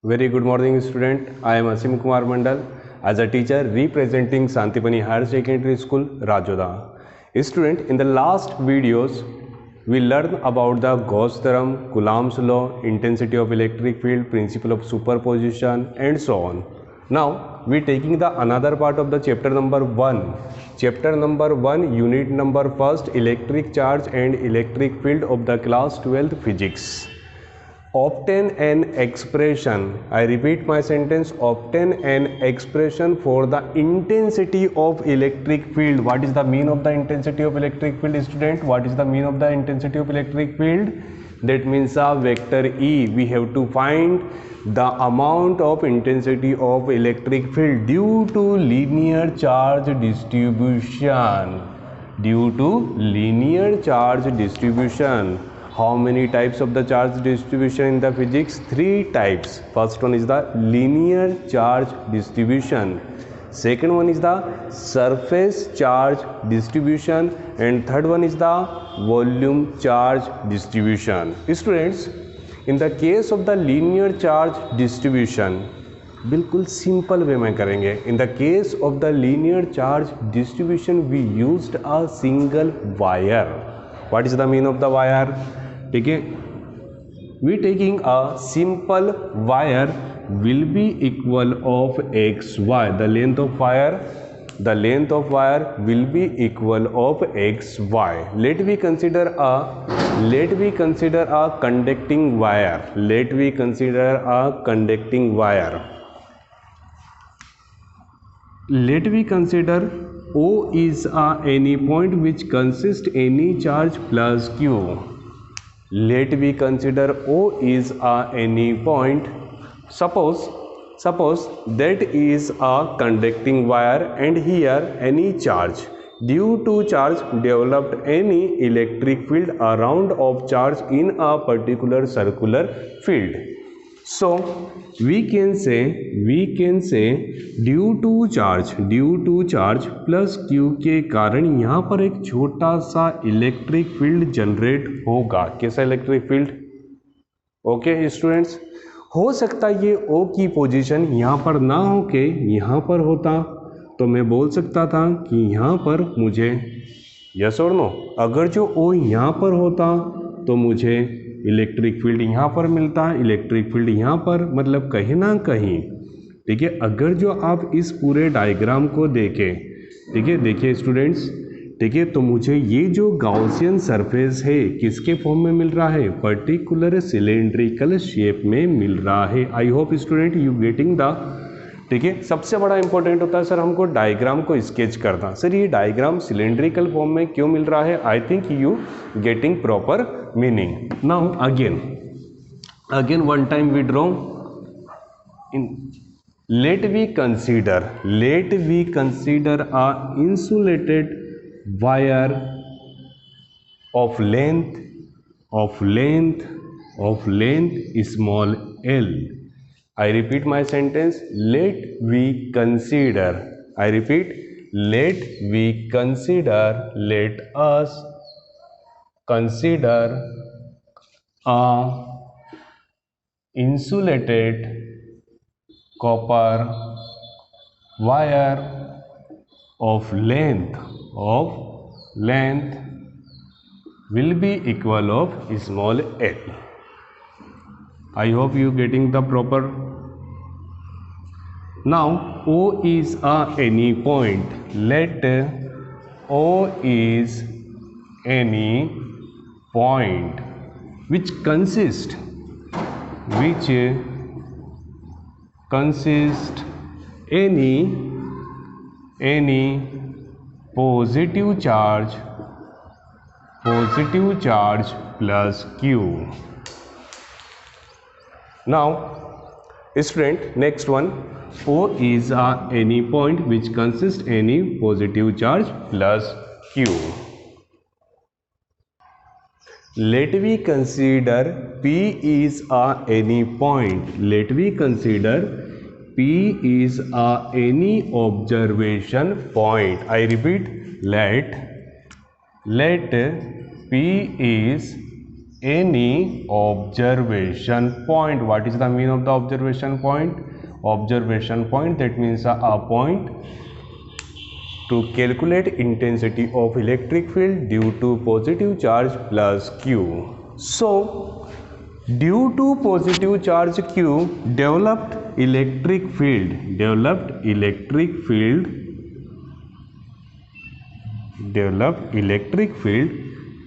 Very good morning, student. I am Asim Kumar Mandal as a teacher representing Santipani Higher Secondary School, Rajoda. Student, in the last videos, we learned about the Gauss theorem, Coulomb's law, intensity of electric field, principle of superposition, and so on. Now, we taking the another part of the chapter number 1. Chapter number 1, unit number 1, electric charge and electric field of the class 12th physics. Obtain an expression, I repeat my sentence, obtain an expression for the intensity of electric field. What is the mean of the intensity of electric field, student? What is the mean of the intensity of electric field? That means a vector E. We have to find the amount of intensity of electric field due to linear charge distribution. Due to linear charge distribution. How many types of the charge distribution in the physics? 3 types. First one is the linear charge distribution. Second one is the surface charge distribution. And third one is the volume charge distribution. Students, in the case of the linear charge distribution, बिल्कुल simple way में करेंगे. In the case of the linear charge distribution, we used a single wire. What is the mean of the wire? ठीक है, we taking a simple wire will be equal of xy. The length of wire will be equal of xy. Let me consider a conducting wire. Let me consider O is any point which consists any charge plus Q. Let me consider O is any point. Suppose that is a conducting wire and here any charge. Due to charge developed any electric field around of charge in a particular circular field. So we can say due to charge plus Q के कारण यहाँ पर एक छोटा सा electric field generate होगा. कैसा electric field? Okay students, हो सकता है ये O की पोजीशन यहाँ पर ना हो के यहाँ पर होता, तो मैं बोल सकता था कि यहाँ पर मुझे यस और नो, अगर जो O यहाँ पर होता तो मुझे इलेक्ट्रिक फील्ड यहाँ पर मिलता, इलेक्ट्रिक फील्ड यहाँ पर, मतलब कहीं ना कहीं. ठीक है, अगर जो आप इस पूरे डायग्राम को देखें, ठीक है, देखिए स्टूडेंट्स, ठीक है, तो मुझे ये जो गाउसियन सरफेस है किसके फॉर्म में मिल रहा है? पर्टिकुलर सिलेंड्रिकल शेप में मिल रहा है. I hope student you getting the. ठीक है, सबसे बड़ा इंपॉर्टेंट होता है सर हमको डायग्राम को स्केच करना. सर ये डायग्राम सिलेंड्रिकल फॉर्म में क्यों मिल रहा है? I think you getting proper meaning. Now again one time we draw in. Let we consider a insulated wire of length small l. I repeat my sentence. Let us consider a insulated copper wire of length will be equal of small l. I hope you getting the proper. Now O is any point. Let O is any point which consist any positive charge plus Q. Now student, next one, O is any point which consists any positive charge plus Q. Let me consider P is any point. P is any observation point. I repeat, let P is any observation point. What is the meaning of the observation point? Observation point, that means a point to calculate intensity of electric field due to positive charge plus Q. So due to positive charge Q, developed electric field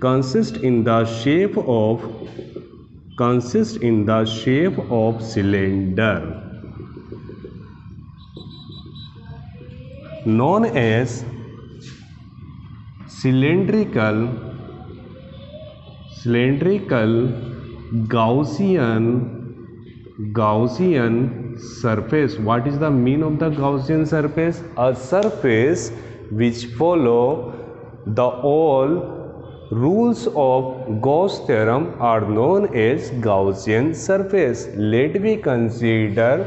consists in the shape of cylinder known as cylindrical Gaussian surface. What is the meaning of the Gaussian surface? A surface which follow the all rules of Gauss theorem are known as Gaussian surface. Let me consider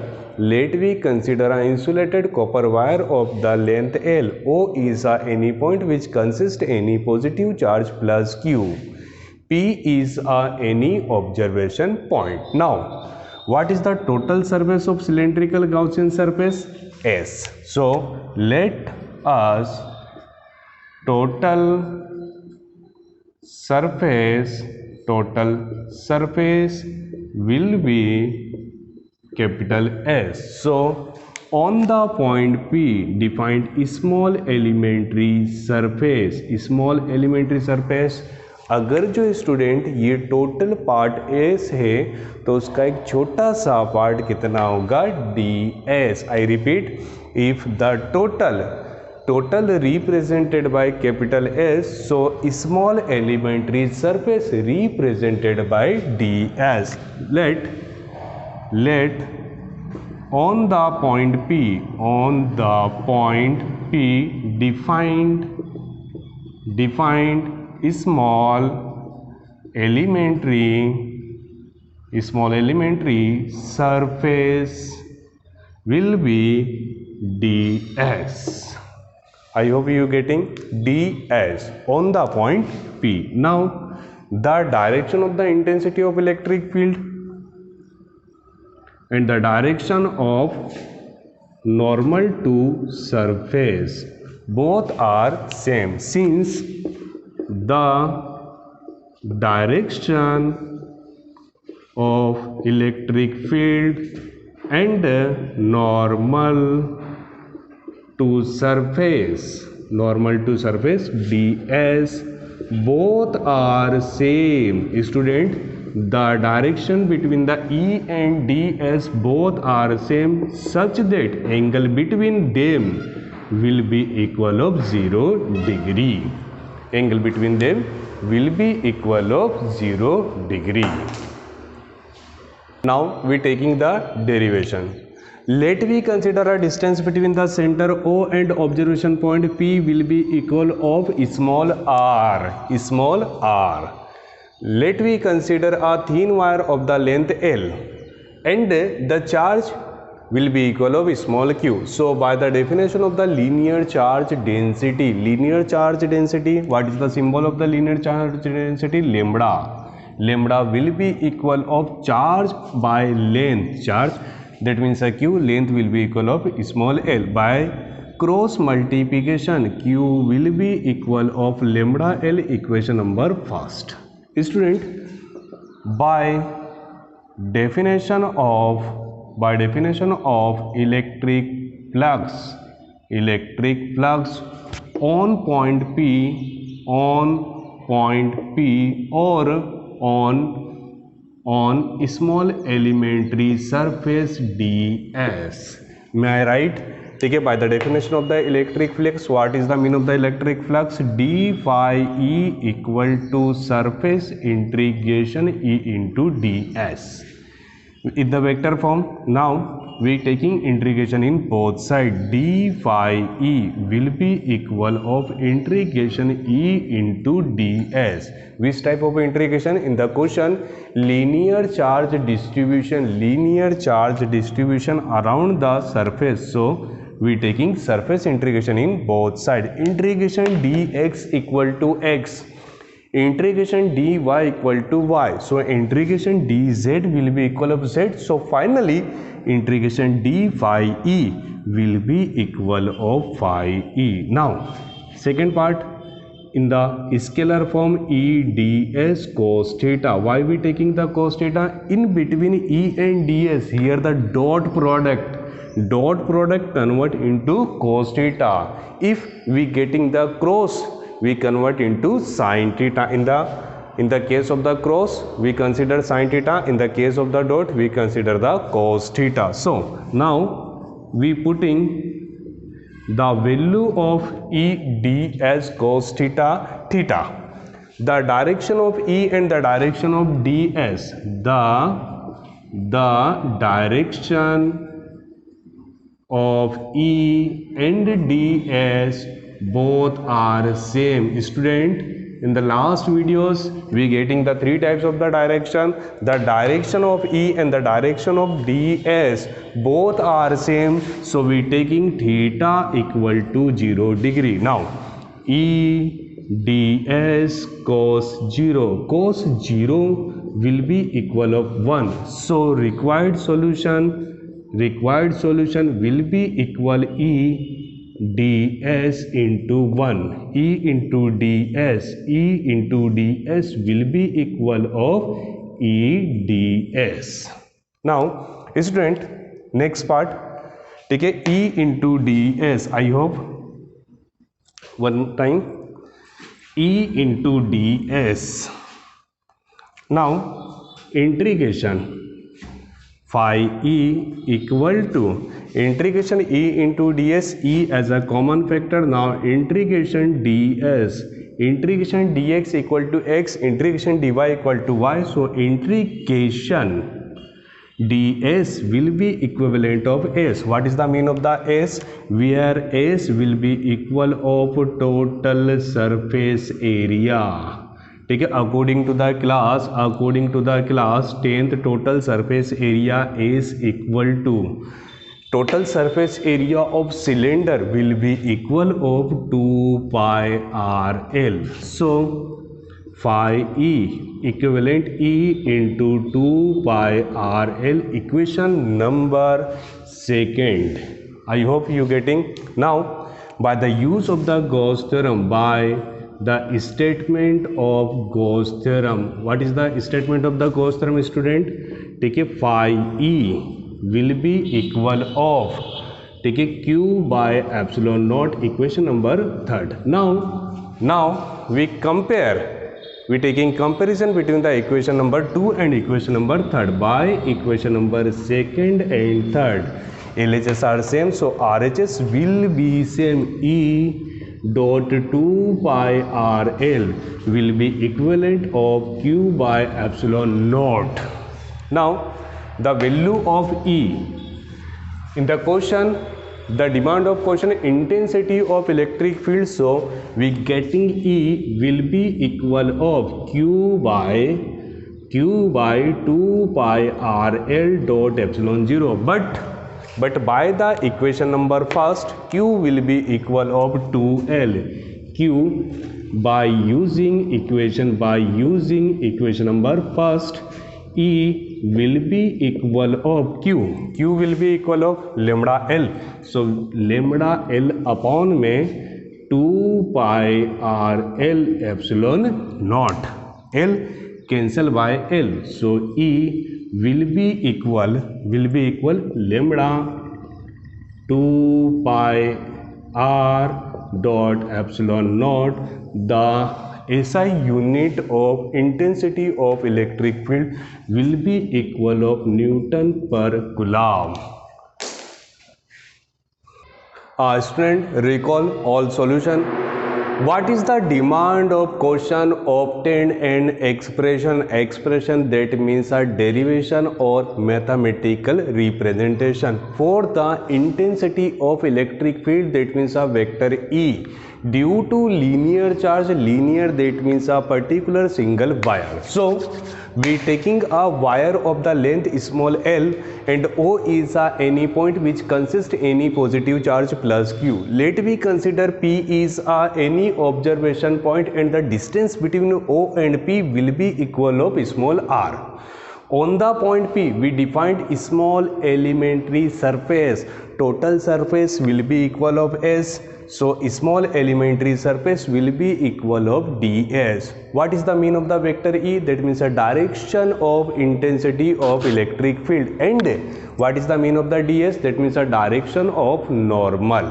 an insulated copper wire of the length L. O is any point which consists any positive charge plus Q. P is any observation point. Now, what is the total surface of cylindrical Gaussian surface? S. So, let us total surface will be capital S. So, on the point P, defined small elementary surface. अगर जो student ये total part S है तो उसका एक छोटा सा part कितना होगा? ds. I repeat, if the total represented by capital S, so small elementary surface represented by ds. let on the point P defined small elementary surface will be ds. I hope you getting ds on the point P. Now the direction of the intensity of electric field and the direction of normal to surface both are same, since the direction of electric field and normal to surface ds both are same. Student, the direction between the E and ds both are same, such that angle between them will be equal of 0 degree. Angle between them will be equal of 0 degree. Now we taking the derivation. Let me consider a distance between the center O and observation point P will be equal of small r. Let me consider a thin wire of the length L and the charge will be equal of small q. So by the definition of the linear charge density, what is the symbol of the linear charge density? Lambda will be equal of charge by length. That means a q, length will be equal of small l. By cross multiplication, q will be equal of lambda l, equation number first. Student, by definition of electric flux on point P or on small elementary surface ds. May I write? ठीक है, by the definition of the electric flux, what is the meaning of the electric flux? d phi E equal to surface integration E into ds in the vector form. Now we taking integration in both sides. d phi E will be equal of integration E into ds. Which type of integration? In the question, linear charge distribution around the surface. So we taking surface integration in both sides. Integration dx equal to x. integration dy equal to y. So integration dz will be equal of z. So finally integration dy e will be equal of phi e. Now second part, in the scalar form E ds cos theta. Why we taking the cos theta? In between E and ds, here the dot product convert into cos theta. If we getting the cross, we convert into sin theta. In the case of the cross, we consider sin theta. In the case of the dot, we consider the cos theta. So now we putting the value of E d as cos theta theta, the direction of E and the direction of ds, the direction of E and ds both are same. Student, in the last videos we getting the three types of the direction. The direction of E and the direction of ds both are same, so we taking theta equal to 0 degree. Now E ds cos 0 will be equal of 1. So required solution will be equal E ds into 1. E into ds will be equal of E ds. Now student, next part, ठीक है, E into ds. I hope one time E into ds. Now integration phi e equal to integration E into ds, E as a common factor. Now integration ds, integration dx equal to x, integration dy equal to y. So integration ds will be equivalent of s. What is the mean of the s? Where s will be equal of total surface area. ठीक है, according to the class 10th total surface area is equal to total surface area of cylinder will be equal of 2 pi rl. So phi e equivalent E into 2 pi rl, equation number second. I hope you getting. Now by the use of the Gauss theorem, by the statement of Gauss theorem, what is the statement of the Gauss theorem student? ठीक है, phi e will be equal of, ठीक है, q by epsilon naught, equation number third. Now we compare, we taking comparison between the equation number 2 and equation number third. By equation number second and third, LHS are same, so RHS will be same. E dot 2 pi rl will be equivalent of q by epsilon naught. Now the value of E in the question, the demand of question, intensity of electric field, so we getting E will be equal of q by 2 pi rl dot epsilon 0. But by the equation number first, q will be equal of 2l. Q by using equation number first, E will be equal of q will be equal of lambda l. So lambda l upon में 2 pi rl epsilon naught, l cancel by l, so E will be equal lambda 2 pi r dot epsilon naught. The SI unit of intensity of electric field will be equal of Newton per Coulomb. Student, recall all solution. What is the demand of question obtained and expression that means a derivation or mathematical representation for the intensity of electric field, that means a vector E, due to linear charge, linear that means a particular single wire. So we taking a wire of the length small l and O is any point which consists any positive charge plus q. Let we consider P is any observation point and the distance between O and P will be equal of small r. On the point P, we defined small elementary surface. Total surface will be equal of S. So, small elementary surface will be equal of ds. What is the mean of the vector E? That means a direction of intensity of electric field. And what is the mean of the ds? That means a direction of normal.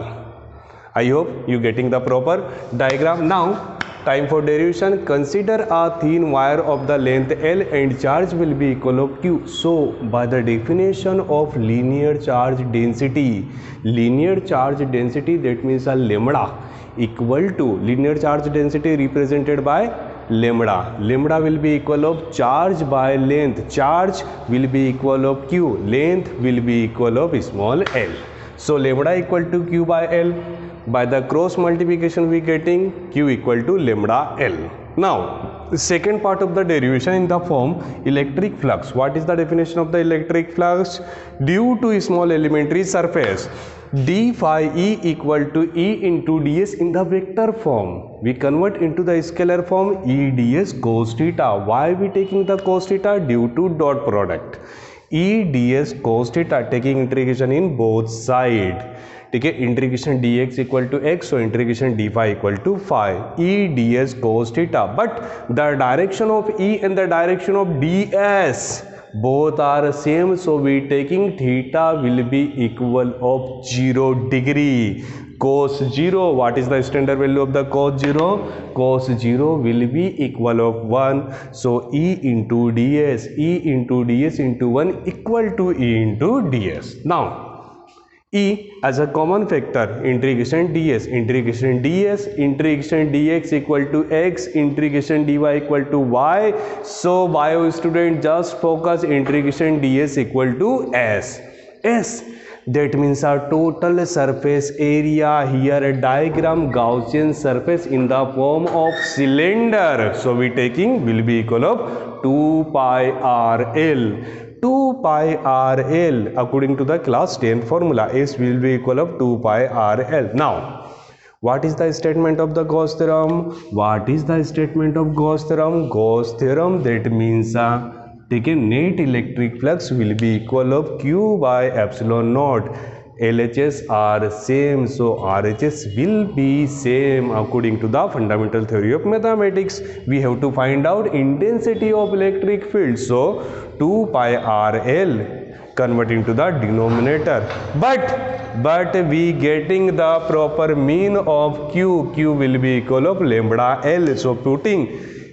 I hope you getting the proper diagram. Now, time for derivation. Consider a thin wire of the length L and charge will be equal of Q. So, by the definition of linear charge density that means a lambda equal to linear charge density represented by lambda. Lambda will be equal of charge by length. Charge will be equal of Q. Length will be equal of small l. So, lambda equal to Q by L. By the cross multiplication we getting Q equal to lambda L. Now, the second part of the derivation in the form electric flux. What is the definition of the electric flux? Due to small elementary surface, d phi E equal to E into ds in the vector form. We convert into the scalar form E ds cos theta. Why we taking the cos theta? Due to dot product. E ds cos theta taking integration in both sides. ठीक है, integration dx equal to x, so integration dy equal to phi e ds cos theta. But the direction of E and the direction of ds both are same, so we taking theta will be equal of 0 degree. Cos 0, what is the standard value of the cos 0? Cos 0 will be equal of 1. So E into ds into 1 equal to E into ds. Now, E as a common factor, integration dx equal to x, integration dy equal to y. So, bio student just focus integration ds equal to s. That means our total surface area. Here a diagram Gaussian surface in the form of cylinder. So, we taking will be equal of 2 pi r l. 2 pi r l according to the class 10 formula. S will be equal of 2 pi r l. Now, what is the statement of the Gauss theorem? Gauss theorem that means net electric flux will be equal of Q by epsilon naught. LHS are same, so RHS will be same. According to the fundamental theory of mathematics, we have to find out intensity of electric field. So 2 pi RL converting to the denominator, but we getting the proper mean of Q will be equal of lambda L. So putting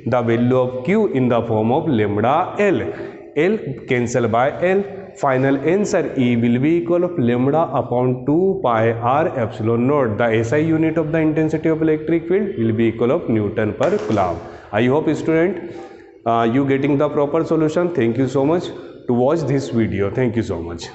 the value of Q in the form of lambda L cancel by L. Final answer E will be equal of lambda upon 2 pi r epsilon naught. The SI unit of the intensity of electric field will be equal of Newton per Coulomb. I hope student you getting the proper solution. Thank you so much to watch this video. Thank you so much.